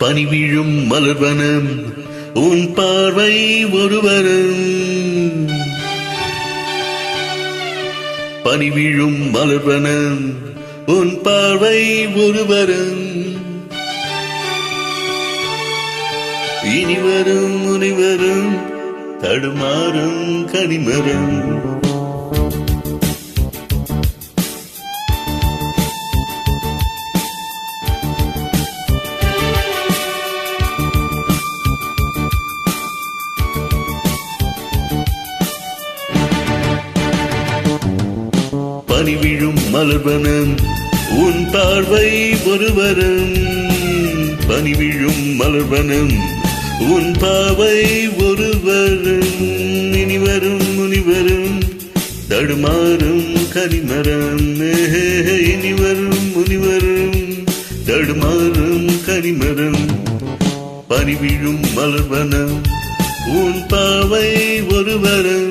பனிவிழும் மலர்வனம் உன் பார்வை ஒருவரும். பனிவிழும் மலர்வனம் உன் பார்வை ஒருவரும். இனிவரும் முனிவரும் தடுமாறும் கனிமரம். பனிவிழும் மலர்வனம் உன் பார்வை ஒருவரும். பனிவிழும் மலர்வனம் உன் பார்வை ஒருவரும். இனிவரும் முனிவரும் தடுமாறும் கனிமரம். இனிவரும் முனிவரும் தடுமாறும் கனிமரம். பனிவிழும் மலர்வனம் உன் பார்வை ஒருவரும்.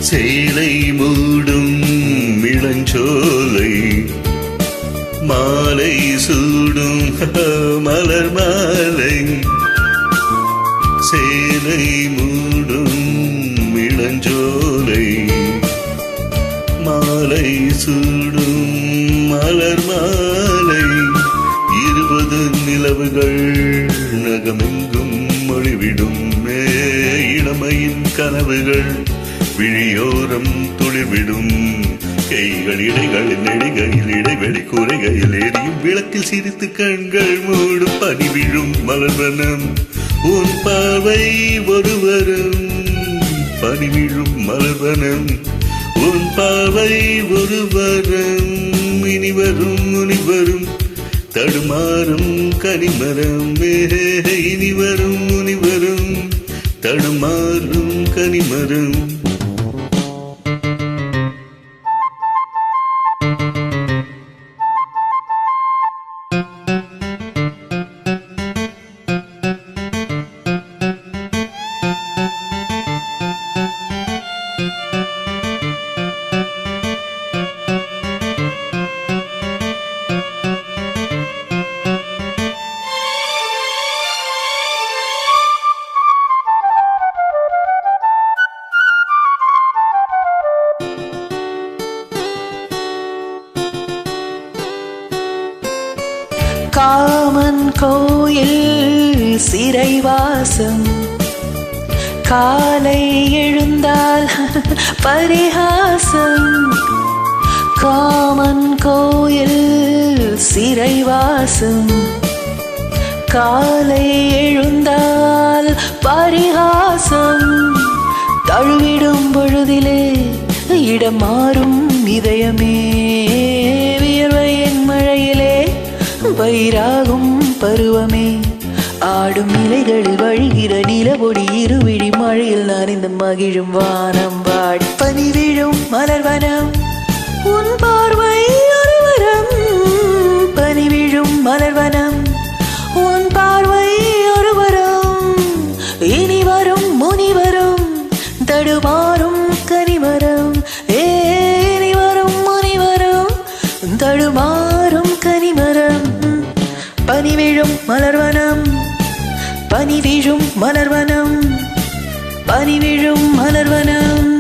சேலை மூடும் இளஞ்சோலை மாலை சூடும் மலர் மாலை. சேலை மூடும் இளஞ்சோலை மாலை சூடும் மலர் மாலை. 20 நிலவுகள் நகமெங்கும் மொழிவிடும். இளமையின் கனவுகள் விழியோரம் துளிர்விடும். கைகள் இடைகளில் நெடுகையில் இடைவெளி கூரைகையில் எரியும் விளக்கில் சிரித்து கண்கள் மூடும். பனிவிழும் மலர்வனம் உன் பார்வை ஒருவரும். பனிவிழும் மலர்வனம் உன் பார்வை ஒருவரும். இனிவரும் முனிவரும் தடுமாறும் கனிமரம். இனிவரும் முனிவரும் தடுமாறும் கனிமரம். காமன் கோயில் சிறைவாசம். காலை எழுந்தால் பரிகாசம். காமன் கோயில் சிறைவாசம். காலை எழுந்தால் பரிகாசம். தழுவிடும் பொழுதிலே இடம் மாறும் இதயமே. வியர்வையின் மழையிலே பயிராகும் பருவமே. ஆடும் இலைகளில் வழிகிற நிலவொடி இருவிழி மழையில் நனைந்த மகிழும் வானம் வாடி. பனிவிழும் மலர்வனம் உன் பார்வை ஒருவரம். பனிவிழும் மலர்வனம் உன் பார்வை ஒருவரம். இனிவரும் முனிவரும் தடுமாறும் கனிமரம். இனிவரும் முனிவரும் தடுமாறும் கனிமரம். பனிவிழும் மலர்வனம் பனிவிழும் மலர்வனம் பனிவிழும் மலர்வனம்.